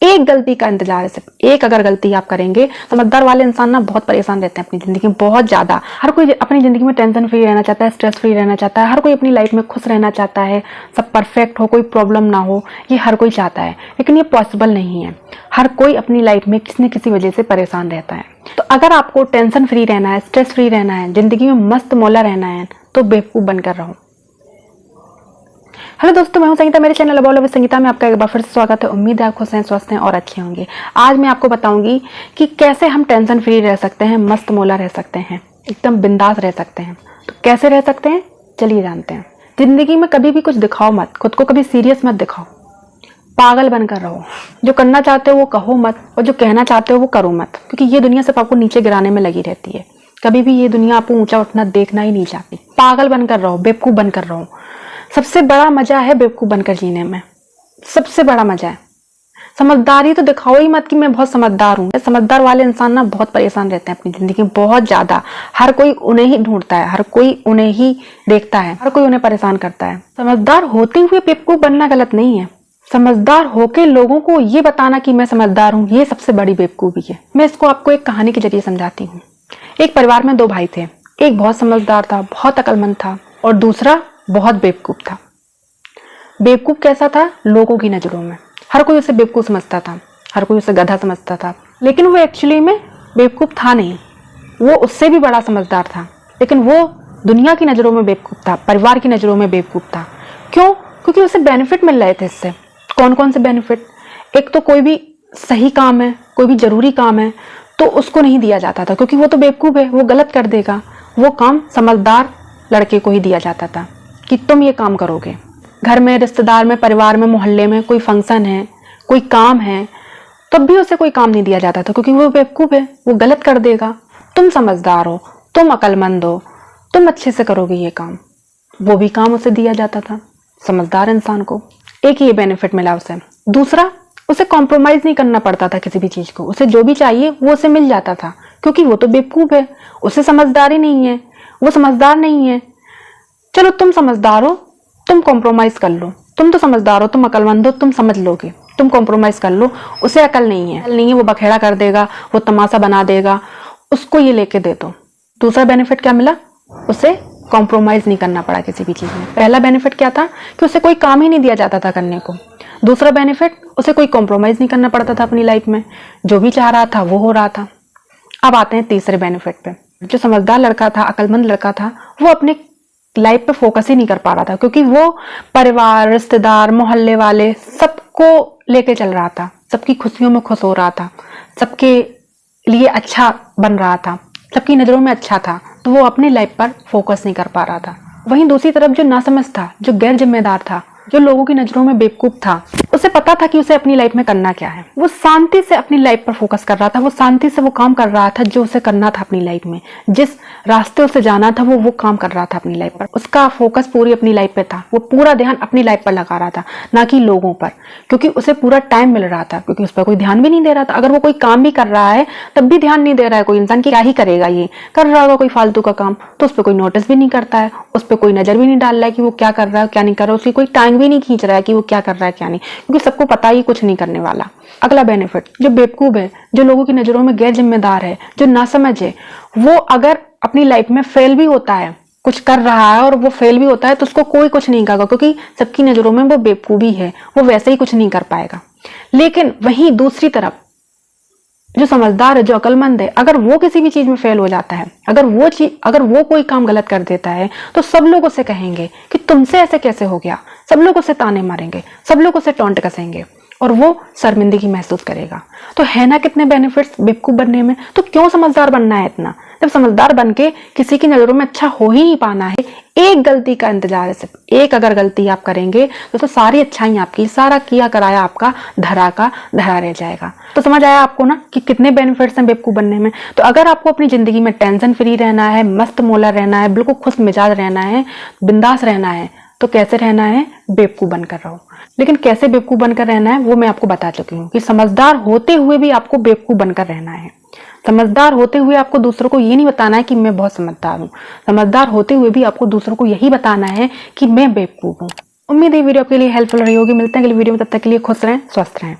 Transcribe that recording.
एक गलती का इंतजार है, सिर्फ एक अगर गलती आप करेंगे। समझदार वाले इंसान ना बहुत परेशान रहते हैं अपनी जिंदगी में, बहुत ज्यादा। हर कोई अपनी जिंदगी में टेंशन फ्री रहना चाहता है, स्ट्रेस फ्री रहना चाहता है, हर कोई अपनी लाइफ में खुश रहना चाहता है, सब परफेक्ट हो, कोई प्रॉब्लम ना हो, ये हर कोई चाहता है। लेकिन ये पॉसिबल नहीं है। हर कोई अपनी लाइफ में किसी न किसी वजह से परेशान रहता है। तो अगर आपको टेंशन फ्री रहना है, स्ट्रेस फ्री रहना है, जिंदगी में मस्त मौला रहना है, तो बेवकूफ बनकर रहो। हेलो दोस्तों, मैं हूं संगीता। मेरे channel about love with Sangeeta में आपका एक बार फिर से स्वागत है। उम्मीद है आप खुश हैं, स्वस्थ हैं और अच्छे होंगे। आज मैं आपको बताऊंगी कि कैसे हम टेंशन फ्री रह सकते हैं, मस्त मौला रह सकते हैं, एकदम बिंदास रह सकते हैं। तो कैसे रह सकते हैं, चलिए जानते हैं। जिंदगी में कभी भी कुछ दिखाओ मत, खुद को कभी सीरियस मत दिखाओ, पागल बनकर रहो। जो करना चाहते हो वो कहो मत, और जो कहना चाहते हो वो करो मत, क्योंकि ये दुनिया सिर्फ आपको नीचे गिराने में लगी रहती है। कभी भी ये दुनिया आपको ऊंचा उठना देखना ही नहीं चाहती। पागल बनकर रहो, बेवकूफ बनकर रहो। सबसे बड़ा मजा है बेवकूफ बनकर जीने में, सबसे बड़ा मजा है। समझदारी तो दिखाओ ही मत कि मैं बहुत समझदार हूँ। समझदार वाले इंसान ना बहुत परेशान रहते हैं अपनी जिंदगी में, बहुत ज्यादा। हर कोई उन्हें ही ढूंढता है, हर कोई उन्हें ही देखता है, हर कोई उन्हें परेशान करता है। समझदार होते हुए बेवकूफ बनना गलत नहीं है। समझदार होके लोगों को ये बताना कि मैं समझदार हूँ, ये सबसे बड़ी बेवकूफी है। मैं इसको आपको एक कहानी के जरिए समझाती हूँ। एक परिवार में दो भाई थे। एक बहुत समझदार था, बहुत अक्लमंद था, और दूसरा बहुत बेवकूफ था। बेवकूफ कैसा था? लोगों की नजरों में हर कोई उसे बेवकूफ समझता था, हर कोई उसे गधा समझता था। लेकिन वो एक्चुअली में बेवकूफ था नहीं, वो उससे भी बड़ा समझदार था। लेकिन वो दुनिया की नजरों में बेवकूफ था, परिवार की नजरों में बेवकूफ था। क्यों? क्योंकि उसे बेनिफिट मिल रहे थे इससे। कौन कौन से बेनिफिट? एक तो कोई भी सही काम है, कोई भी जरूरी काम है तो उसको नहीं दिया जाता था, क्योंकि वो तो बेवकूफ है, वो गलत कर देगा। वो काम समझदार लड़के को ही दिया जाता था कि तुम ये काम करोगे। घर में, रिश्तेदार में, परिवार में, मोहल्ले में कोई फंक्शन है, कोई काम है, तब भी उसे कोई काम नहीं दिया जाता था, क्योंकि वो बेवकूफ है, वो गलत कर देगा। तुम समझदार हो, तुम अक्लमंद हो, तुम अच्छे से करोगे ये काम, वो भी काम उसे दिया जाता था, समझदार इंसान को। एक ही ये बेनिफिट मिला उसे। दूसरा, उसे कॉम्प्रोमाइज नहीं करना पड़ता था किसी भी चीज को। उसे जो भी चाहिए वो उसे मिल जाता था, क्योंकि वो तो बेवकूफ है, उसे समझदारी नहीं है, वो समझदार नहीं है। चलो तुम समझदार हो, तुम कॉम्प्रोमाइज कर लो। तुम तो समझदार हो, तुम अकलमंद हो, तुम समझ लोगे, तुम कॉम्प्रोमाइज कर लो। उसे अकल नहीं है, वो बखेड़ा कर देगा, वो तमाशा बना देगा, उसको ये लेके दे दो। दूसरा बेनिफिट क्या मिला? उसे कॉम्प्रोमाइज नहीं करना पड़ा किसी भी चीज में। पहला बेनिफिट क्या था कि उसे कोई काम ही नहीं दिया जाता था करने को। दूसरा बेनिफिट, उसे कोई कॉम्प्रोमाइज नहीं करना पड़ता था अपनी लाइफ में, जो भी चाह रहा था वो हो रहा था। अब आते हैं तीसरे बेनिफिट पे। जो समझदार लड़का था, अकलमंद लड़का था, वो अपने लाइफ पे फोकस ही नहीं कर पा रहा था, क्योंकि वो परिवार, रिश्तेदार, मोहल्ले वाले सबको लेके चल रहा था, सबकी खुशियों में खुश हो रहा था, सबके लिए अच्छा बन रहा था, सबकी नजरों में अच्छा था, तो वो अपनी लाइफ पर फोकस नहीं कर पा रहा था। वहीं दूसरी तरफ जो नासमझ था, जो गैर जिम्मेदार था, जो लोगों की नजरों में बेवकूफ था, उसे पता था कि उसे अपनी लाइफ में करना क्या है। वो शांति से अपनी लाइफ पर फोकस कर रहा था, वो शांति से वो काम कर रहा था जो उसे करना था अपनी लाइफ में। जिस रास्ते उसे जाना था वो काम कर रहा था अपनी लाइफ पर। उसका फोकस पूरी अपनी लाइफ पे था, वो पूरा ध्यान अपनी लाइफ पर लगा रहा था, ना कि लोगों पर, क्योंकि उसे पूरा टाइम मिल रहा था, क्योंकि उस पर कोई ध्यान भी नहीं दे रहा था। अगर वो कोई काम भी कर रहा है तब भी ध्यान नहीं दे रहा है कोई इंसान, की क्या ही करेगा, ये कर रहा होगा कोई फालतू का काम, तो उस पर कोई नोटिस भी नहीं करता है, उस पर कोई नजर भी नहीं डाल रहा है कि वो क्या कर रहा है क्या नहीं कर रहा है, उसकी कोई टांग भी नहीं खींच रहा है कि वो क्या कर रहा है क्या नहीं, क्योंकि सबको पता ही कुछ नहीं करने वाला। अगला बेनिफिट, जो बेवकूफ है, जो लोगों की नजरों में गैर जिम्मेदार है, जो नासमझ है, वो अगर अपनी लाइफ में फेल भी होता है, कुछ कर रहा है और वो फेल भी होता है, तो उसको कोई कुछ नहीं कहेगा, क्योंकि सबकी नजरों में वो बेवकूफी है, वो वैसे ही कुछ नहीं कर पाएगा। लेकिन वहीं दूसरी तरफ जो समझदार है, जो अकलमंद है, अगर वो किसी भी चीज में फेल हो जाता है, अगर वो कोई काम गलत कर देता है, तो सब लोग उसे कहेंगे कि तुमसे ऐसे कैसे हो गया, सब लोग उसे ताने मारेंगे, सब लोग उसे टॉन्ट कसेंगे, और वो शर्मिंदगी महसूस करेगा। तो है ना कितने बेनिफिट्स बेवकूफ बनने में। तो क्यों समझदार बनना है इतना? जब समझदार बन के किसी की नजरों में अच्छा हो ही नहीं पाना है, एक गलती का इंतजार है, सिर्फ एक अगर गलती आप करेंगे तो सारी अच्छाई आपकी, सारा किया कराया आपका धरा का धरा रह जाएगा। तो समझ आया आपको ना कि कितने बेनिफिट्स हैं बेवकूफ बनने में। तो अगर आपको अपनी जिंदगी में टेंशन फ्री रहना है, मस्त मौला रहना है, बिल्कुल खुश मिजाज रहना है, बिंदास रहना है, तो कैसे रहना है? बेवकूफ बनकर रहो। लेकिन कैसे बेवकूफ बनकर रहना है वो मैं आपको बता चुकी हूँ कि समझदार होते हुए भी आपको बेवकूफ बनकर रहना है। समझदार होते हुए आपको दूसरों को ये नहीं बताना है कि मैं बहुत समझदार हूँ। समझदार होते हुए भी आपको दूसरों को यही बताना है कि मैं बेवकूफ हूँ। उम्मीद है वीडियो आपके लिए हेल्पफुल रही होगी। मिलते हैं अगली वीडियो में, तब तक के लिए खुश रहें, स्वस्थ रहें।